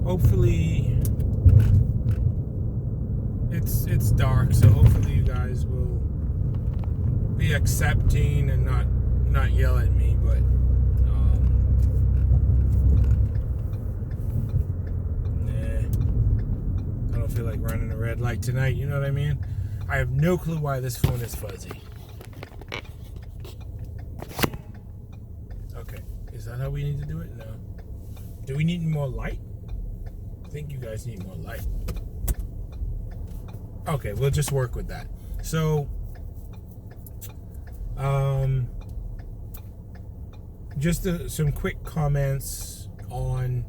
hopefully it's dark, so hopefully you guys will be accepting and not yell at me, but I don't feel like running a red light tonight, you know what I mean? I have no clue why this phone is fuzzy. Okay, is that how we need to do it? No. Do we need more light? I think you guys need more light. Okay, we'll just work with that. So, just some quick comments on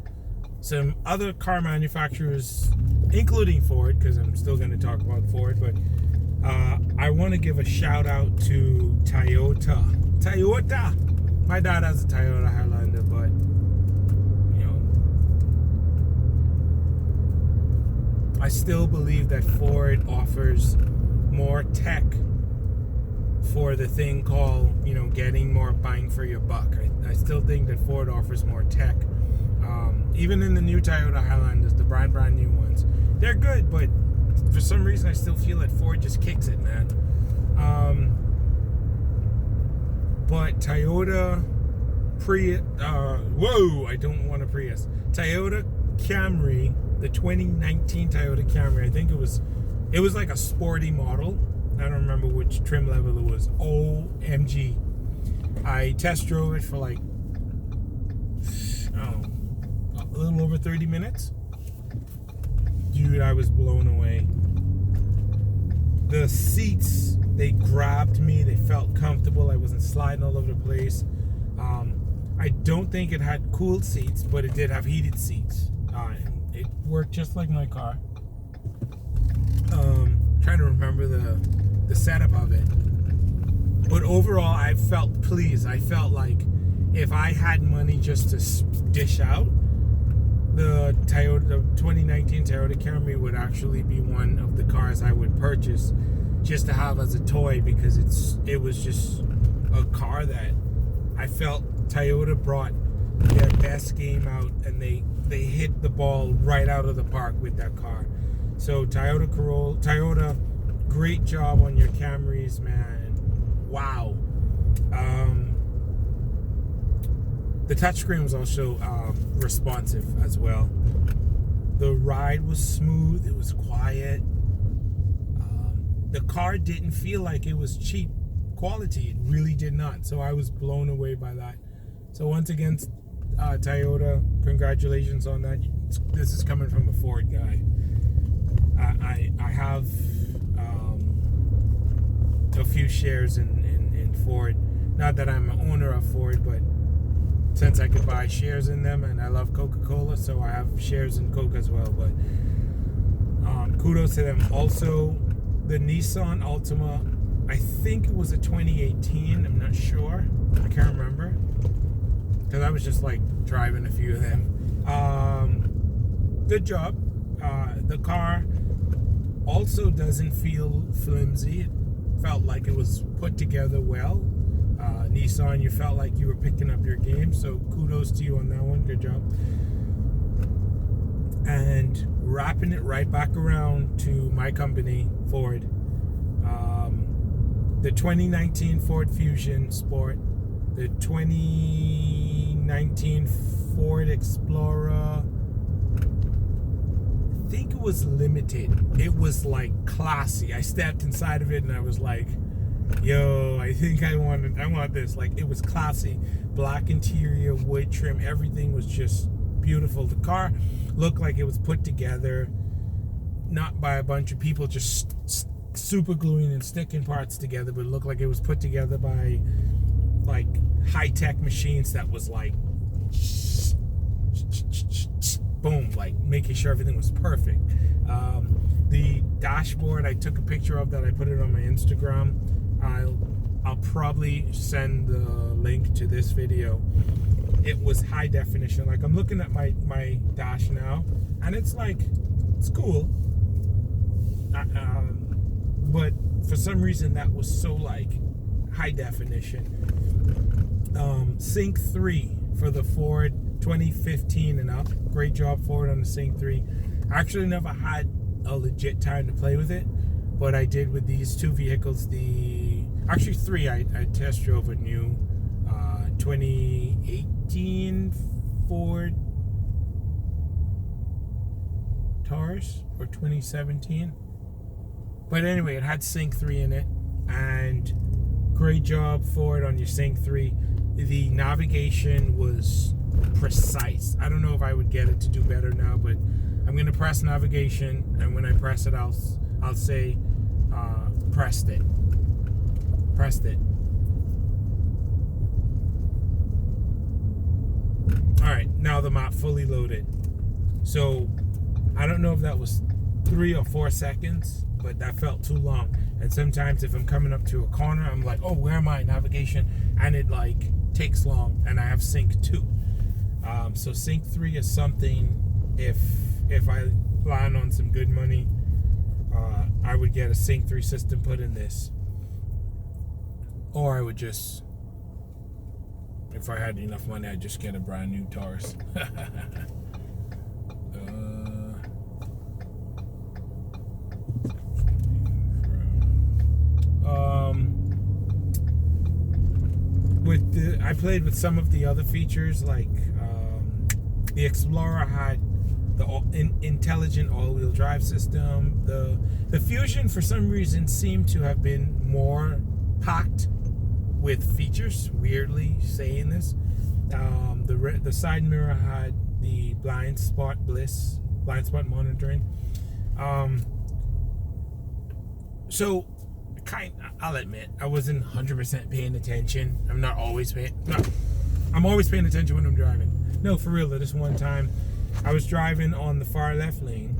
some other car manufacturers, including Ford, because I'm still going to talk about Ford, but I want to give a shout out to Toyota. My dad has a Toyota Highlander, but I still believe that Ford offers more tech for the thing called, getting more bang for your buck. I still think that Ford offers more tech. Even in the new Toyota Highlanders, the brand new ones, they're good, but for some reason I still feel that Ford just kicks it, man. But Toyota I don't want a Prius. Toyota Camry, the 2019 Toyota Camry, I think it was like a sporty model. I don't remember which trim level it was. OMG. I test drove it for like, a little over 30 minutes. Dude, I was blown away. The seats, they grabbed me. They felt comfortable. I wasn't sliding all over the place. I don't think it had cooled seats, but it did have heated seats. It worked just like my car. Trying to remember the setup of it. But overall, I felt pleased. I felt like if I had money just to dish out, the 2019 Toyota Camry would actually be one of the cars I would purchase just to have as a toy, because it was just a car that I felt Toyota brought their best game out, and they hit the ball right out of the park with that car. So Toyota, great job on your Camrys, man. Wow. The touchscreen was also responsive as well. The ride was smooth. It was quiet. The car didn't feel like it was cheap quality. It really did not. So I was blown away by that. So once again, Toyota, congratulations on that. This is coming from a Ford guy. I have a few shares in Ford. Not that I'm an owner of Ford, but since I could buy shares in them, and I love Coca-Cola, so I have shares in Coke as well. But kudos to them. Also, the Nissan Altima, I think it was a 2018. I'm not sure. I can't remember, because I was just like driving a few of them. Good job. The car also doesn't feel flimsy. It felt like it was put together well. Nissan, you felt like you were picking up your game, so kudos to you on that one. Good job. And wrapping it right back around to my company, Ford. The 2019 Ford Fusion Sport, the 2019 Ford Explorer, I think it was limited. It was like classy. I stepped inside of it and I was like, yo, I think I want this. Like, it was classy. Black interior, wood trim, everything was just beautiful. The car looked like it was put together not by a bunch of people just super gluing and sticking parts together, but it looked like it was put together by like high-tech machines that was like boom, like making sure everything was perfect. The dashboard I took a picture of that. I put it on my Instagram. I'll probably send the link to this video. It was high definition. Like, I'm looking at my dash now, and it's like, it's cool. But for some reason that was so like high definition. Sync 3 for the Ford 2015 and up. Great job for it on the Sync 3. I actually never had a legit time to play with it, but I did with these two vehicles. Actually three. I test drove a new 2018 Ford Taurus, or 2017. But anyway, it had Sync 3 in it, and great job for it on your Sync 3. The navigation was precise. I don't know if I would get it to do better now, but I'm gonna press navigation, and when I press it, I'll say pressed it. All right, now the map fully loaded. So I don't know if that was 3 or 4 seconds, but that felt too long. And sometimes if I'm coming up to a corner, I'm like, oh, where am I? Navigation, and it like takes long. And I have Sync 2. So Sync 3 is something, if I plan on some good money, I would get a Sync 3 system put in this. Or I would just, if I had enough money, I'd just get a brand new Taurus. I played with some of the other features, like the Explorer had the intelligent all-wheel drive system. The Fusion, for some reason, seemed to have been more packed with features. Weirdly saying this, the side mirror had the blind spot monitoring. So I'll admit, I wasn't 100% paying attention. I'm always paying attention when I'm driving. No, for real, this one time I was driving on the far left lane,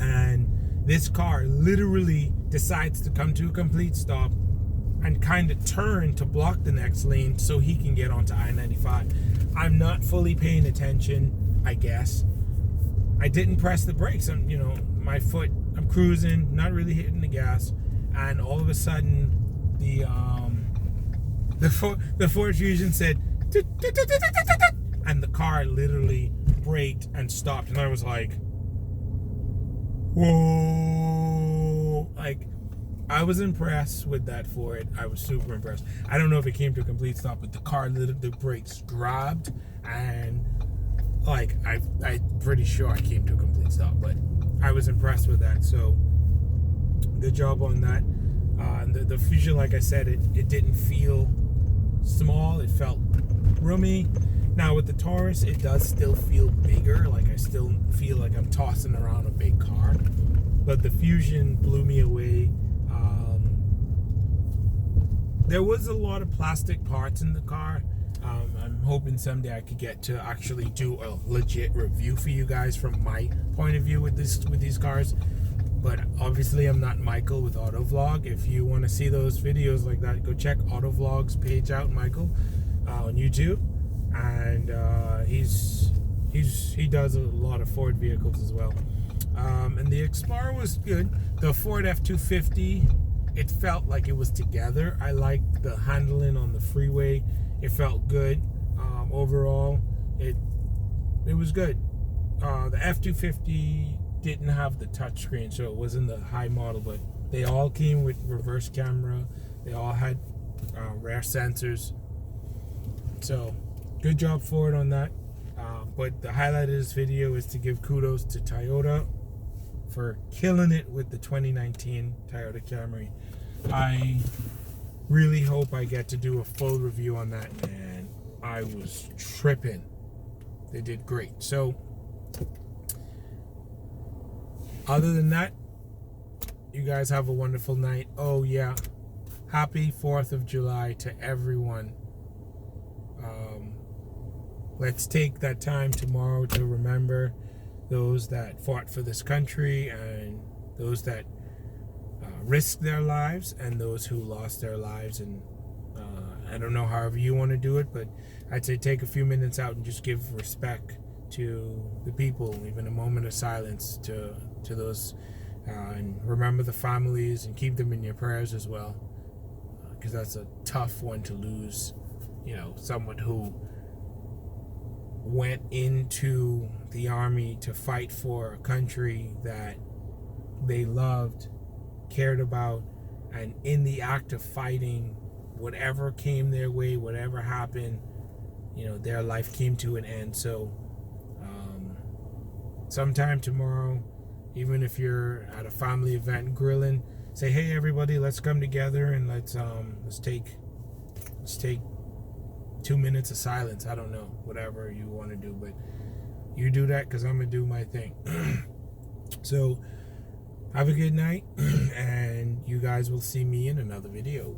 and this car literally decides to come to a complete stop and kind of turn to block the next lane so he can get onto I-95. I'm not fully paying attention, I guess. I didn't press the brakes. I'm cruising, not really hitting the gas, and all of a sudden the Ford Fusion said, and the car literally braked and stopped, and I was like, whoa. Like, I was impressed with that Ford. I was super impressed. I don't know if it came to a complete stop, but the car literally, the brakes grabbed, and like I'm pretty sure I came to a complete stop, but I was impressed with that. So good job on that. The Fusion, like I said, it didn't feel small. It felt roomy. Now with the Taurus, it does still feel bigger. Like I still feel like I'm tossing around a big car. But the Fusion blew me away. There was a lot of plastic parts in the car. I'm hoping someday I could get to actually do a legit review for you guys from my point of view with these cars. But obviously I'm not Michael with Autovlog. If you want to see those videos like that, go check Autovlog's page out, Michael, on YouTube. And he does a lot of Ford vehicles as well. And the Explorer was good. The Ford F-250, it felt like it was together. I liked the handling on the freeway. It felt good. Overall, it was good. The F-250 didn't have the touchscreen, so it wasn't the high model, but they all came with reverse camera. They all had rear sensors. So good job Ford on that. But the highlight of this video is to give kudos to Toyota for killing it with the 2019 Toyota Camry. I really hope I get to do a full review on that, and I was tripping. They did great. So other than that, you guys have a wonderful night. Oh yeah, happy 4th of July to everyone. Let's take that time tomorrow to remember those that fought for this country, and those that risked their lives, and those who lost their lives. And I don't know however you want to do it, but I'd say take a few minutes out and just give respect to the people, even a moment of silence to those, and remember the families and keep them in your prayers as well, because that's a tough one to lose. You know, someone who went into the army to fight for a country that they loved, cared about, and in the act of fighting, whatever came their way, whatever happened, their life came to an end. So sometime tomorrow, even if you're at a family event grilling, say, hey everybody, let's come together and let's take 2 minutes of silence. I don't know, whatever you want to do, but you do that, because I'm gonna do my thing. So have a good night, and you guys will see me in another video.